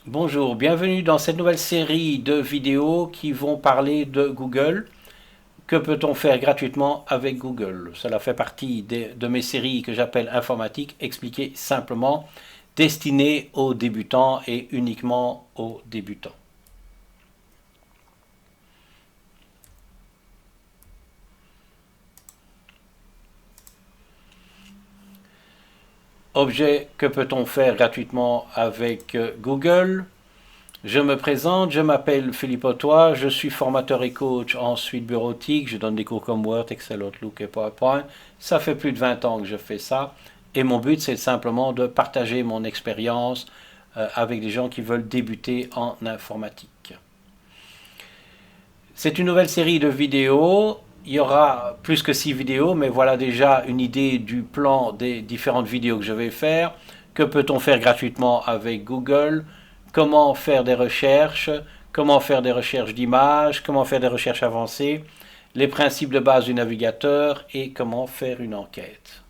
Bonjour, bienvenue dans cette nouvelle série de vidéos qui vont parler de Google. Que peut-on faire gratuitement avec Google? Cela fait partie de mes séries que j'appelle informatique, expliquées simplement, destinées aux débutants et uniquement aux débutants. Objet, que peut-on faire gratuitement avec Google? Je me présente, je m'appelle Philippe Autois, je suis formateur et coach en suite bureautique, je donne des cours comme Word, Excel, Outlook et PowerPoint. Ça fait plus de 20 ans que je fais ça et mon but c'est simplement de partager mon expérience avec des gens qui veulent débuter en informatique. C'est une nouvelle série de vidéos, il y aura plus que 6 vidéos, mais voilà déjà une idée du plan des différentes vidéos que je vais faire. Que peut-on faire gratuitement avec Google? Comment faire des recherches, comment faire des recherches d'images, comment faire des recherches avancées, les principes de base du navigateur et comment faire une enquête.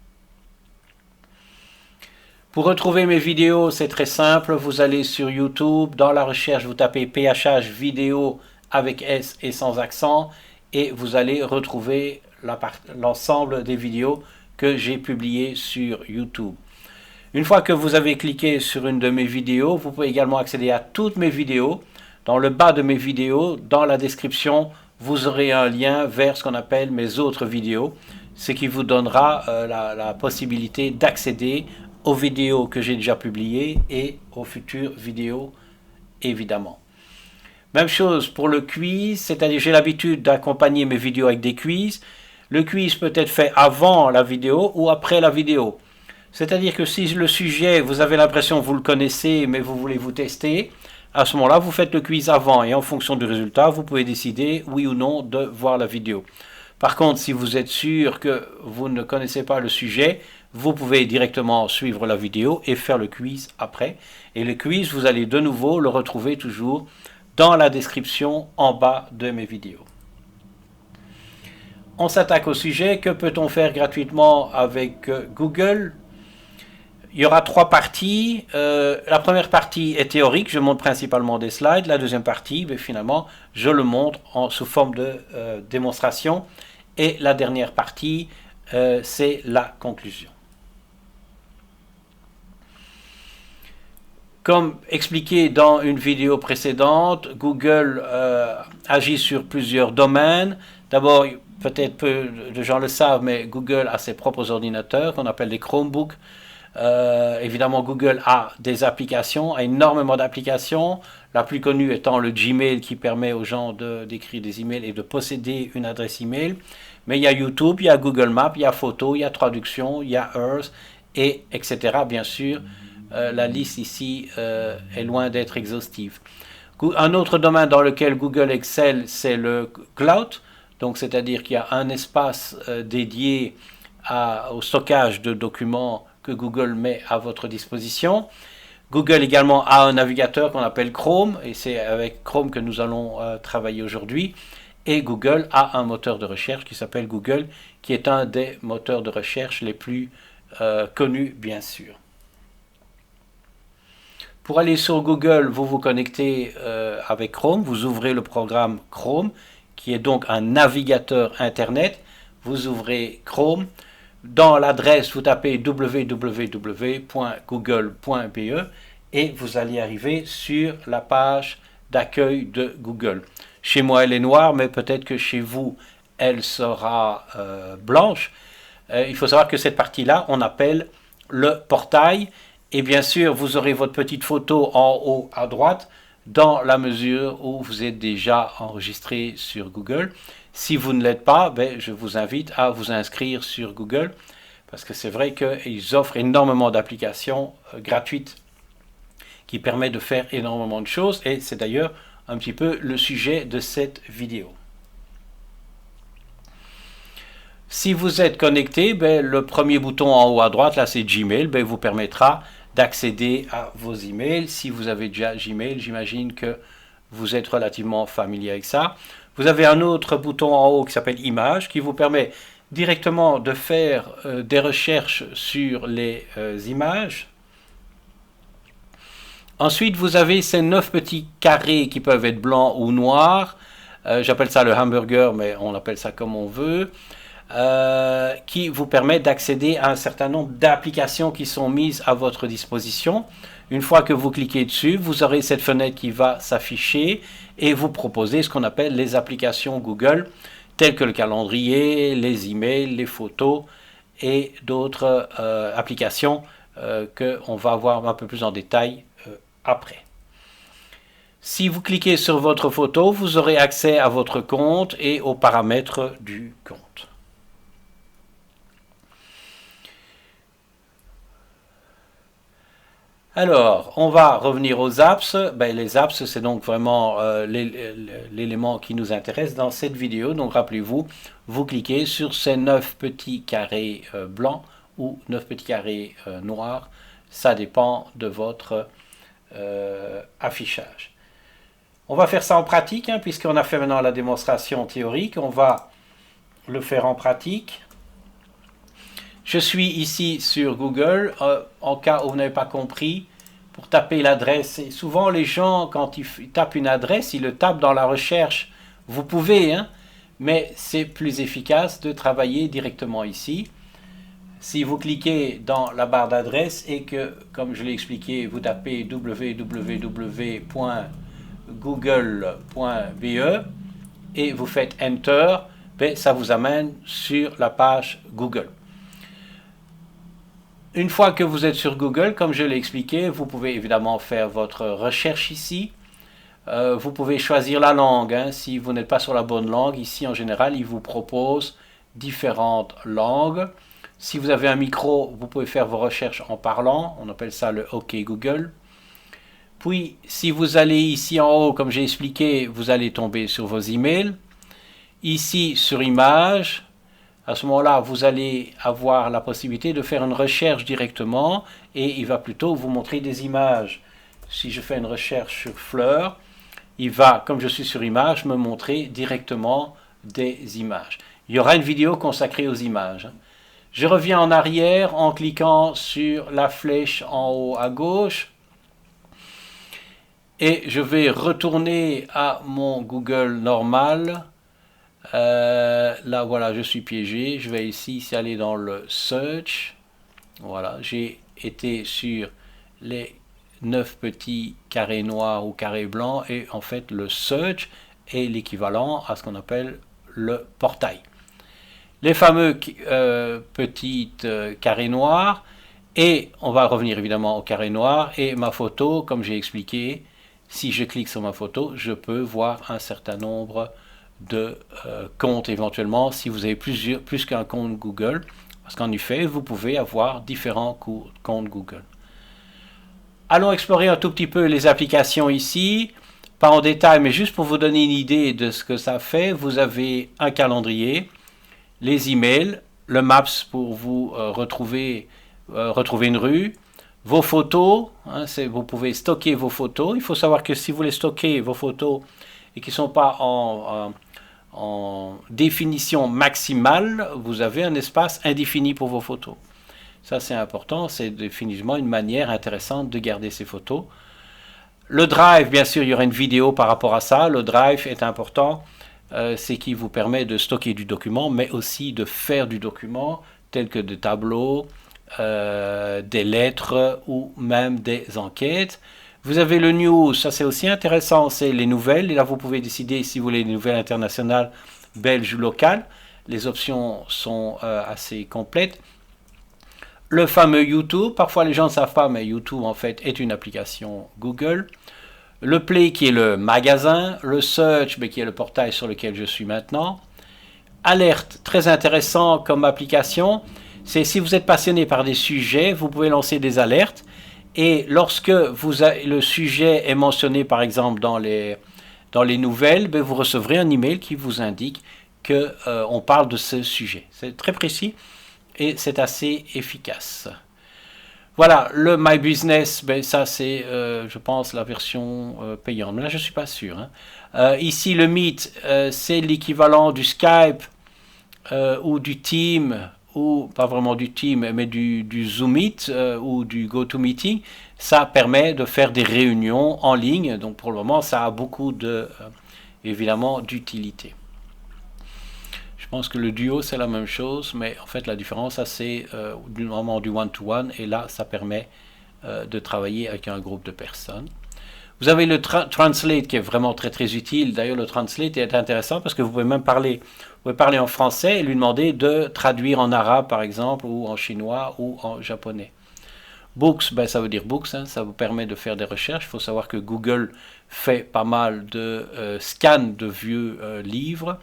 Pour retrouver mes vidéos, c'est très simple, vous allez sur YouTube, dans la recherche, vous tapez PHH vidéo avec S et sans accent et vous allez retrouver l'ensemble des vidéos que j'ai publiées sur YouTube. Une fois que vous avez cliqué sur une de mes vidéos, vous pouvez également accéder à toutes mes vidéos. Dans le bas de mes vidéos, dans la description, vous aurez un lien vers ce qu'on appelle mes autres vidéos, ce qui vous donnera la possibilité d'accéder aux vidéos que j'ai déjà publiées et aux futures vidéos, évidemment. Même chose pour le quiz, c'est-à-dire j'ai l'habitude d'accompagner mes vidéos avec des quiz. Le quiz peut être fait avant la vidéo ou après la vidéo. C'est-à-dire que si le sujet, vous avez l'impression que vous le connaissez, mais vous voulez vous tester, à ce moment-là, vous faites le quiz avant et en fonction du résultat, vous pouvez décider oui ou non de voir la vidéo. Par contre, si vous êtes sûr que vous ne connaissez pas le sujet, vous pouvez directement suivre la vidéo et faire le quiz après. Et le quiz, vous allez de nouveau le retrouver toujours dans la description en bas de mes vidéos. On s'attaque au sujet. Que peut-on faire gratuitement avec Google? Il y aura 3 parties. La première partie est théorique, je montre principalement des slides. La deuxième partie, finalement, je le montre sous forme de démonstration. Et la dernière partie, c'est la conclusion. Comme expliqué dans une vidéo précédente, Google agit sur plusieurs domaines. D'abord, peut-être peu de gens le savent, mais Google a ses propres ordinateurs qu'on appelle des Chromebooks. Évidemment, Google a des applications, a énormément d'applications. La plus connue étant le Gmail qui permet aux gens d'écrire des emails et de posséder une adresse email. Mais il y a YouTube, il y a Google Maps, il y a Photos, il y a Traduction, il y a Earth, et etc. Bien sûr, la liste ici est loin d'être exhaustive. Un autre domaine dans lequel Google excelle, c'est le cloud. Donc, c'est-à-dire qu'il y a un espace dédié au stockage de documents que Google met à votre disposition. Google également a un navigateur qu'on appelle Chrome, et c'est avec Chrome que nous allons travailler aujourd'hui. Et Google a un moteur de recherche qui s'appelle Google, qui est un des moteurs de recherche les plus connus, bien sûr. Pour aller sur Google, vous vous connectez avec Chrome, vous ouvrez le programme Chrome, qui est donc un navigateur Internet. Vous ouvrez Chrome. Dans l'adresse, vous tapez www.google.be et vous allez arriver sur la page d'accueil de Google. Chez moi, elle est noire, mais peut-être que chez vous, elle sera blanche. Il faut savoir que cette partie-là, on appelle le portail. Et bien sûr, vous aurez votre petite photo en haut à droite dans la mesure où vous êtes déjà enregistré sur Google. Si vous ne l'êtes pas, je vous invite à vous inscrire sur Google parce que c'est vrai qu'ils offrent énormément d'applications gratuites qui permettent de faire énormément de choses et c'est d'ailleurs un petit peu le sujet de cette vidéo. Si vous êtes connecté, le premier bouton en haut à droite, là c'est Gmail, vous permettra d'accéder à vos emails. Si vous avez déjà Gmail, j'imagine que vous êtes relativement familier avec ça. Vous avez un autre bouton en haut qui s'appelle Images, qui vous permet directement de faire des recherches sur les images. Ensuite, vous avez ces 9 petits carrés qui peuvent être blancs ou noirs. J'appelle ça le hamburger, mais on appelle ça comme on veut. Qui vous permet d'accéder à un certain nombre d'applications qui sont mises à votre disposition. Une fois que vous cliquez dessus, vous aurez cette fenêtre qui va s'afficher et vous proposer ce qu'on appelle les applications Google, telles que le calendrier, les emails, les photos et d'autres applications qu'on va voir un peu plus en détail après. Si vous cliquez sur votre photo, vous aurez accès à votre compte et aux paramètres du compte. Alors, on va revenir aux apps. Les apps, c'est donc vraiment l'élément qui nous intéresse dans cette vidéo. Donc, rappelez-vous, vous cliquez sur ces 9 petits carrés blancs ou 9 petits carrés noirs. Ça dépend de votre affichage. On va faire ça en pratique, hein, puisqu'on a fait maintenant la démonstration théorique. On va le faire en pratique. Je suis ici sur Google, en cas où vous n'avez pas compris, pour taper l'adresse. Et souvent les gens, quand ils tapent une adresse, ils le tapent dans la recherche. Vous pouvez, hein, mais c'est plus efficace de travailler directement ici. Si vous cliquez dans la barre d'adresse et que, comme je l'ai expliqué, vous tapez www.google.be et vous faites Enter, ça vous amène sur la page Google. Une fois que vous êtes sur Google, comme je l'ai expliqué, vous pouvez évidemment faire votre recherche ici. Vous pouvez choisir la langue. Hein. Si vous n'êtes pas sur la bonne langue, ici en général, il vous propose différentes langues. Si vous avez un micro, vous pouvez faire vos recherches en parlant. On appelle ça le OK Google. Puis, si vous allez ici en haut, comme j'ai expliqué, vous allez tomber sur vos emails. Ici, sur Images. À ce moment-là, vous allez avoir la possibilité de faire une recherche directement et il va plutôt vous montrer des images. Si je fais une recherche sur fleurs, il va, comme je suis sur images, me montrer directement des images. Il y aura une vidéo consacrée aux images. Je reviens en arrière en cliquant sur la flèche en haut à gauche et je vais retourner à mon Google normal. Là voilà, je suis piégé. Je vais ici aller dans le search. Voilà, j'ai été sur les 9 petits carrés noirs ou carrés blancs et en fait le search est l'équivalent à ce qu'on appelle le portail. Les fameux petits carrés noirs, et on va revenir évidemment au carré noir et ma photo, comme j'ai expliqué, si je clique sur ma photo, je peux voir un certain nombre de comptes éventuellement si vous avez plus qu'un compte Google, parce qu'en effet vous pouvez avoir différents comptes Google. Allons explorer un tout petit peu les applications ici, pas en détail mais juste pour vous donner une idée de ce que ça fait. Vous avez un calendrier, les emails, le Maps pour vous retrouver une rue, vos photos, hein, vous pouvez stocker vos photos. Il faut savoir que si vous voulez stocker vos photos et qui ne sont pas en définition maximale, vous avez un espace indéfini pour vos photos. Ça c'est important, c'est définitivement une manière intéressante de garder ces photos. Le Drive, bien sûr, il y aura une vidéo par rapport à ça. Le Drive est important, c'est qui vous permet de stocker du document, mais aussi de faire du document, tel que des tableaux, des lettres ou même des enquêtes. Vous avez le news, ça c'est aussi intéressant, c'est les nouvelles. Et là, vous pouvez décider si vous voulez les nouvelles internationales, belges ou locales. Les options sont assez complètes. Le fameux YouTube, parfois les gens ne savent pas, mais YouTube en fait est une application Google. Le Play qui est le magasin. Le Search qui est le portail sur lequel je suis maintenant. Alerte, très intéressant comme application. C'est si vous êtes passionné par des sujets, vous pouvez lancer des alertes. Et lorsque le sujet est mentionné, par exemple, dans les nouvelles, vous recevrez un email qui vous indique qu'on parle de ce sujet. C'est très précis et c'est assez efficace. Voilà, le My Business, ça c'est, je pense, la version payante. Mais là, je ne suis pas sûr. Hein. Ici, le Meet, c'est l'équivalent du Skype ou du Team, ou pas vraiment du Team, mais du Zoom Meet ou du GoToMeeting. Ça permet de faire des réunions en ligne. Donc pour le moment, ça a beaucoup de, évidemment, d'utilité. Je pense que le duo, c'est la même chose, mais en fait, la différence, c'est vraiment du one-to-one, et là, ça permet de travailler avec un groupe de personnes. Vous avez le Translate qui est vraiment très très utile. D'ailleurs, le Translate est intéressant parce que vous pouvez même parler, en français et lui demander de traduire en arabe, par exemple, ou en chinois, ou en japonais. Books, ben, ça veut dire books, hein, ça vous permet de faire des recherches. Il faut savoir que Google fait pas mal de scans de vieux livres.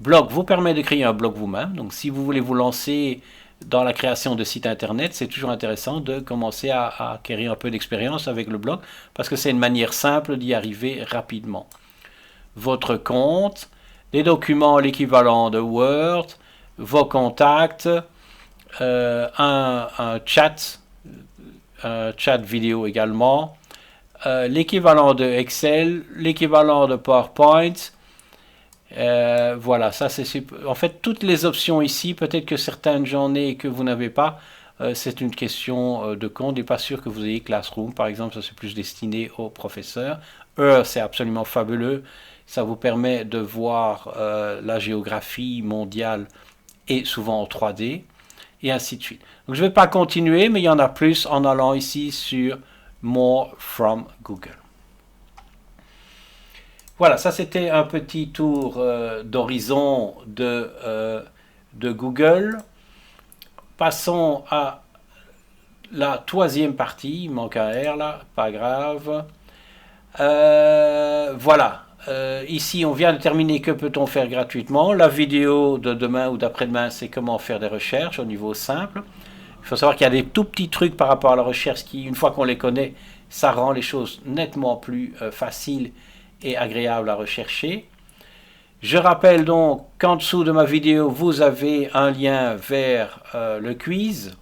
Blog vous permet de créer un blog vous-même. Donc si vous voulez vous lancer dans la création de sites internet, c'est toujours intéressant de commencer à acquérir un peu d'expérience avec le blog parce que c'est une manière simple d'y arriver rapidement. Votre compte, des documents, l'équivalent de Word, vos contacts, un chat vidéo également, l'équivalent de Excel, l'équivalent de PowerPoint. Voilà, ça c'est super. En fait, toutes les options ici, peut-être que certaines j'en ai et que vous n'avez pas, c'est une question de compte. Et pas sûr que vous ayez Classroom, par exemple, ça c'est plus destiné aux professeurs. C'est absolument fabuleux. Ça vous permet de voir la géographie mondiale et souvent en 3D, et ainsi de suite. Donc je ne vais pas continuer, mais il y en a plus en allant ici sur More from Google. Voilà, ça c'était un petit tour d'horizon de Google. Passons à la troisième partie. Il manque un R là, pas grave. Voilà, ici on vient de terminer que peut-on faire gratuitement. La vidéo de demain ou d'après-demain, c'est comment faire des recherches au niveau simple. Il faut savoir qu'il y a des tout petits trucs par rapport à la recherche qui, une fois qu'on les connaît, ça rend les choses nettement plus faciles et agréable à rechercher. Je rappelle donc qu'en dessous de ma vidéo, vous avez un lien vers le quiz.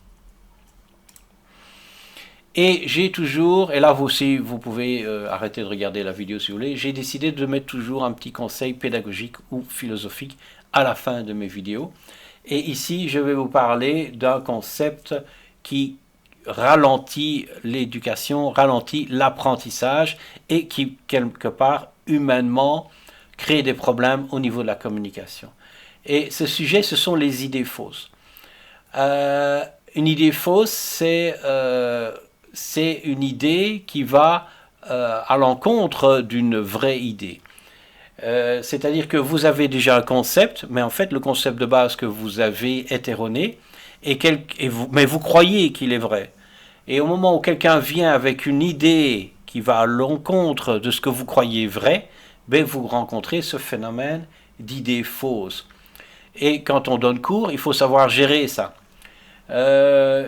Et j'ai toujours, et là vous aussi, vous pouvez arrêter de regarder la vidéo si vous voulez, j'ai décidé de mettre toujours un petit conseil pédagogique ou philosophique à la fin de mes vidéos. Et ici, je vais vous parler d'un concept qui ralentit l'éducation, ralentit l'apprentissage et qui, quelque part, humainement, crée des problèmes au niveau de la communication. Et ce sujet, ce sont les idées fausses. Une idée fausse, c'est une idée qui va à l'encontre d'une vraie idée. C'est-à-dire que vous avez déjà un concept, mais en fait, le concept de base que vous avez est erroné, mais vous croyez qu'il est vrai. Et au moment où quelqu'un vient avec une idée qui va à l'encontre de ce que vous croyez vrai, ben vous rencontrez ce phénomène d'idées fausses. Et quand on donne cours, il faut savoir gérer ça.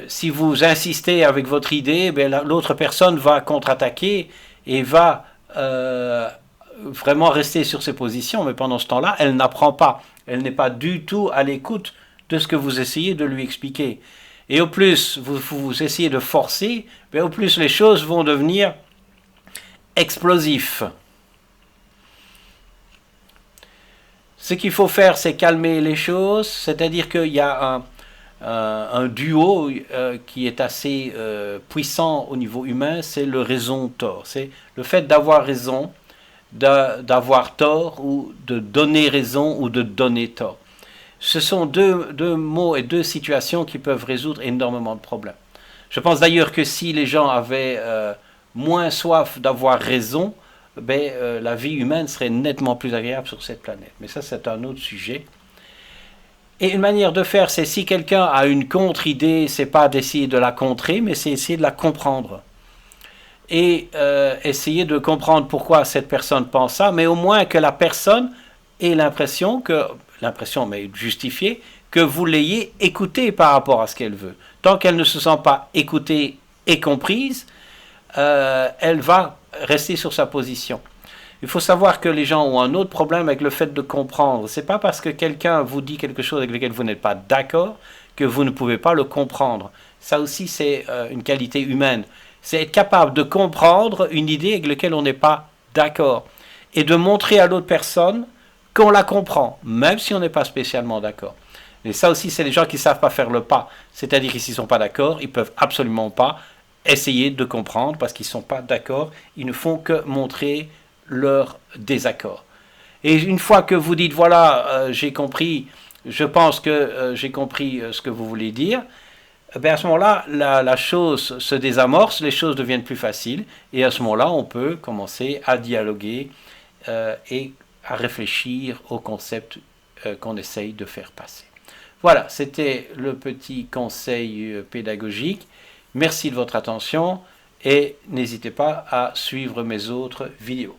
Si vous insistez avec votre idée, ben l'autre personne va contre-attaquer et va vraiment rester sur ses positions, mais pendant ce temps-là, elle n'apprend pas. Elle n'est pas du tout à l'écoute de ce que vous essayez de lui expliquer. Et au plus vous essayez de forcer, au plus les choses vont devenir explosives. Ce qu'il faut faire, c'est calmer les choses, c'est-à-dire qu'il y a un duo qui est assez puissant au niveau humain, c'est le raison-tort. C'est le fait d'avoir raison, d'avoir tort, ou de donner raison ou de donner tort. Ce sont deux mots et deux situations qui peuvent résoudre énormément de problèmes. Je pense d'ailleurs que si les gens avaient moins soif d'avoir raison, la vie humaine serait nettement plus agréable sur cette planète. Mais ça, c'est un autre sujet. Et une manière de faire, c'est si quelqu'un a une contre-idée, c'est pas d'essayer de la contrer, mais c'est essayer de la comprendre. Et essayer de comprendre pourquoi cette personne pense ça, mais au moins que la personne ait l'impression mais justifiée, que vous l'ayez écoutée par rapport à ce qu'elle veut. Tant qu'elle ne se sent pas écoutée et comprise, elle va rester sur sa position. Il faut savoir que les gens ont un autre problème avec le fait de comprendre. Ce n'est pas parce que quelqu'un vous dit quelque chose avec lequel vous n'êtes pas d'accord que vous ne pouvez pas le comprendre. Ça aussi, c'est une qualité humaine. C'est être capable de comprendre une idée avec laquelle on n'est pas d'accord. Et de montrer à l'autre personne qu'on la comprend, même si on n'est pas spécialement d'accord. Et ça aussi, c'est les gens qui ne savent pas faire le pas. C'est-à-dire qu'ils ne sont pas d'accord, ils ne peuvent absolument pas essayer de comprendre parce qu'ils ne sont pas d'accord, ils ne font que montrer leur désaccord. Et une fois que vous dites voilà, j'ai compris, je pense que j'ai compris ce que vous voulez dire, ben à ce moment-là, la chose se désamorce, les choses deviennent plus faciles, et à ce moment-là, on peut commencer à dialoguer et à réfléchir au concept qu'on essaye de faire passer. Voilà, c'était le petit conseil pédagogique. Merci de votre attention et n'hésitez pas à suivre mes autres vidéos.